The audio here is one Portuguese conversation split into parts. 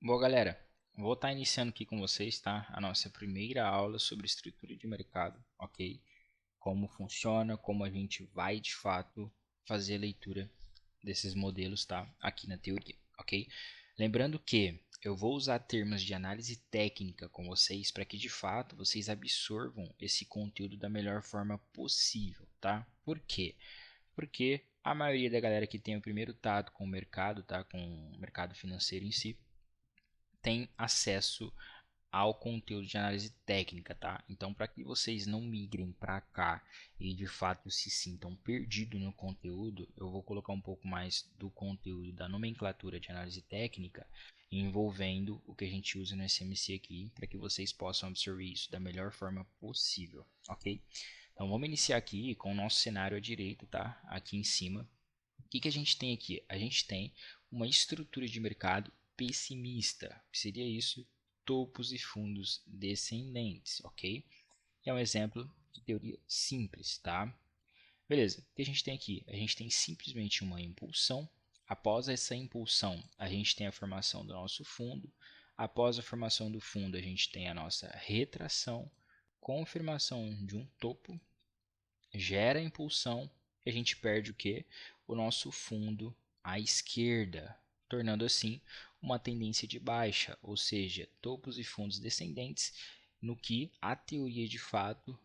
Bom, galera, vou estar iniciando aqui com vocês, tá? A nossa primeira aula sobre estrutura de mercado, ok? Como funciona, como a gente vai de fato fazer a leitura desses modelos, tá? Aqui na teoria, ok? Lembrando que eu vou usar termos de análise técnica com vocês para que de fato vocês absorvam esse conteúdo da melhor forma possível, tá? Por quê? Porque a maioria da galera que tem o primeiro tato com o mercado, tá? Com o mercado financeiro em si, tem acesso ao conteúdo de análise técnica, tá? Então, para que vocês não migrem para cá e de fato se sintam perdidos no conteúdo, eu vou colocar um pouco mais do conteúdo da nomenclatura de análise técnica envolvendo o que a gente usa no SMC aqui, para que vocês possam absorver isso da melhor forma possível, ok? Então, vamos iniciar aqui com o nosso cenário à direita, tá? Aqui em cima. O que a gente tem aqui? A gente tem uma estrutura de mercado pessimista. O que seria isso? Topos e fundos descendentes, ok? É um exemplo de teoria simples, tá? Beleza, o que a gente tem aqui? A gente tem simplesmente uma impulsão. Após essa impulsão, a gente tem a formação do nosso fundo. Após a formação do fundo, a gente tem a nossa retração, confirmação de um topo, gera impulsão e a gente perde o que? O nosso fundo à esquerda, tornando assim uma tendência de baixa, ou seja, topos e fundos descendentes, no que a teoria de fato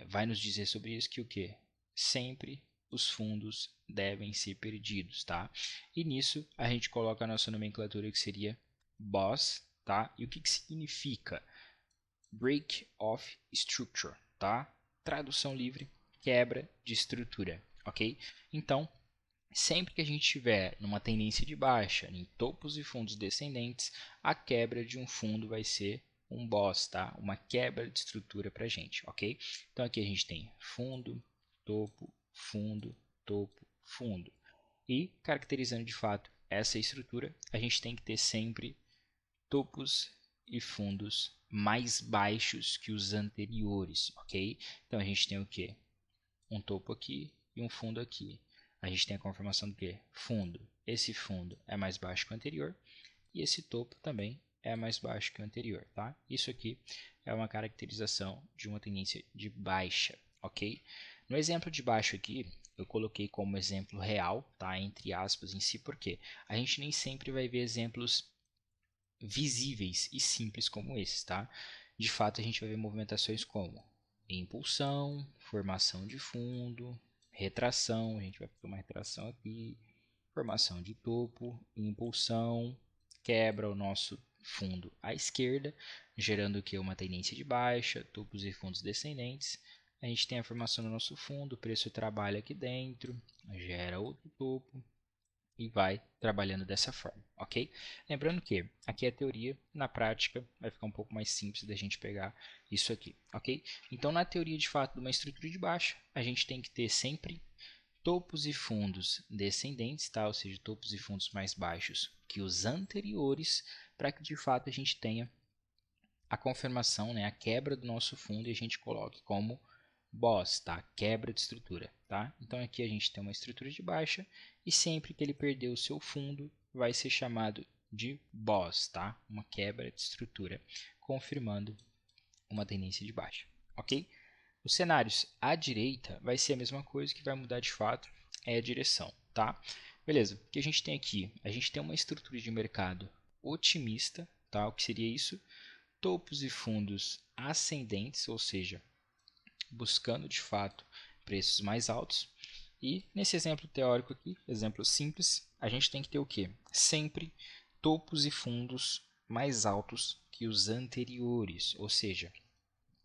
vai nos dizer sobre isso que o que? Sempre os fundos devem ser perdidos, tá? E nisso a gente coloca a nossa nomenclatura que seria BOSS, tá? E o que significa? Break of Structure, tá? Tradução livre, quebra de estrutura, ok? Então, sempre que a gente tiver numa tendência de baixa, em topos e fundos descendentes, a quebra de um fundo vai ser um BOSS, tá? Uma quebra de estrutura para a gente, ok? Então aqui a gente tem fundo, topo, fundo, topo, fundo. E caracterizando de fato essa estrutura, a gente tem que ter sempre topos e fundos mais baixos que os anteriores, ok? Então a gente tem o que? Um topo aqui e um fundo aqui. A gente tem a confirmação do que? Fundo. Esse fundo é mais baixo que o anterior e esse topo também é mais baixo que o anterior, tá? Isso aqui é uma caracterização de uma tendência de baixa, ok? No exemplo de baixo aqui, eu coloquei como exemplo real, tá? Entre aspas em si, porque a gente nem sempre vai ver exemplos visíveis e simples como esses, tá? De fato, a gente vai ver movimentações como impulsão, formação de fundo, retração, a gente vai fazer uma retração aqui, formação de topo, impulsão, quebra o nosso fundo à esquerda, gerando o que? Uma tendência de baixa, topos e fundos descendentes. A gente tem a formação do nosso fundo, o preço trabalha aqui dentro, gera outro topo, e vai trabalhando dessa forma, ok? Lembrando que aqui é teoria, na prática vai ficar um pouco mais simples da gente pegar isso aqui, ok? Então, na teoria de fato de uma estrutura de baixa, a gente tem que ter sempre topos e fundos descendentes, tá? Ou seja, topos e fundos mais baixos que os anteriores, para que de fato a gente tenha a confirmação, né, a quebra do nosso fundo e a gente coloque como BOSS, tá? Quebra de estrutura, tá? Então aqui a gente tem uma estrutura de baixa e sempre que ele perder o seu fundo vai ser chamado de BOSS, tá? Uma quebra de estrutura, confirmando uma tendência de baixa, ok? Os cenários à direita vai ser a mesma coisa, que vai mudar de fato é a direção, tá? Beleza, o que a gente tem aqui? A gente tem uma estrutura de mercado otimista, tá? O que seria isso? Topos e fundos ascendentes, ou seja, buscando de fato preços mais altos. E nesse exemplo teórico aqui, exemplo simples, a gente tem que ter o que? Sempre topos e fundos mais altos que os anteriores, ou seja,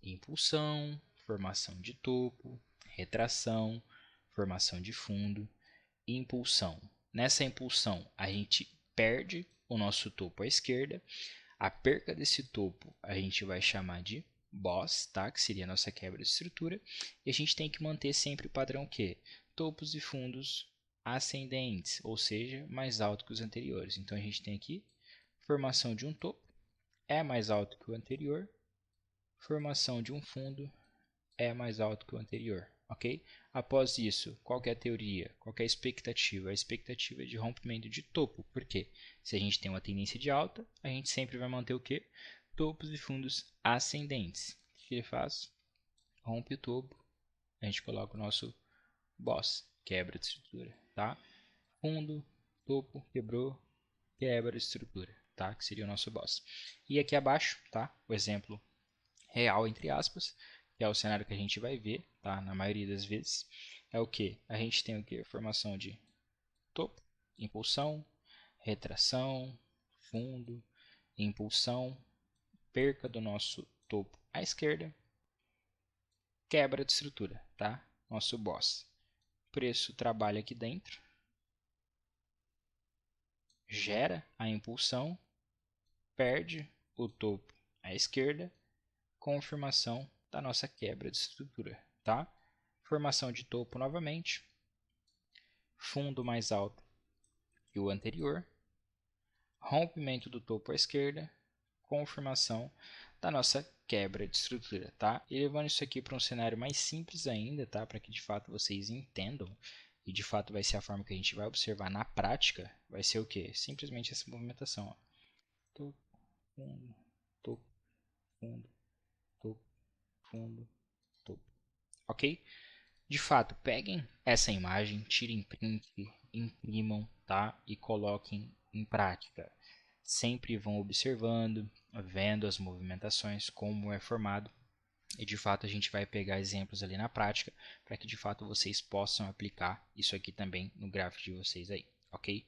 impulsão, formação de topo, retração, formação de fundo, impulsão. Nessa impulsão, a gente perde o nosso topo à esquerda. A perca desse topo a gente vai chamar de BOSS, tá? Que seria a nossa quebra de estrutura. E a gente tem que manter sempre o padrão que? Topos e fundos ascendentes, ou seja, mais alto que os anteriores. Então a gente tem aqui formação de um topo, é mais alto que o anterior, formação de um fundo, é mais alto que o anterior, ok? Após isso, qual que é a teoria? Qual que é a expectativa? A expectativa é de rompimento de topo. Por quê? Se a gente tem uma tendência de alta, a gente sempre vai manter o quê? Topos e fundos ascendentes. O que ele faz? Rompe o topo, a gente coloca o nosso boss, quebra de estrutura, tá? Fundo, topo, quebrou, quebra de estrutura, tá? Que seria o nosso boss. E aqui abaixo, tá? O exemplo real, entre aspas, que é o cenário que a gente vai ver, tá? Na maioria das vezes, é o que? A gente tem o que? Formação de topo, impulsão, retração, fundo, impulsão, perca do nosso topo à esquerda, quebra de estrutura, tá? Nosso boss. Preço trabalha aqui dentro, gera a impulsão, perde o topo à esquerda, confirmação da nossa quebra de estrutura, tá? Formação de topo novamente, fundo mais alto que o anterior, rompimento do topo à esquerda, confirmação da nossa quebra de estrutura, tá? E levando isso aqui para um cenário mais simples ainda, tá? Para que de fato vocês entendam e de fato vai ser a forma que a gente vai observar na prática, vai ser o quê? Simplesmente essa movimentação, ó. Topo, fundo, topo, fundo, topo, fundo, topo. Ok? De fato, peguem essa imagem, tirem print, imprimam, tá? E coloquem em prática. Sempre vão observando, vendo as movimentações, como é formado. E de fato a gente vai pegar exemplos ali na prática para que de fato vocês possam aplicar isso aqui também no gráfico de vocês aí, ok?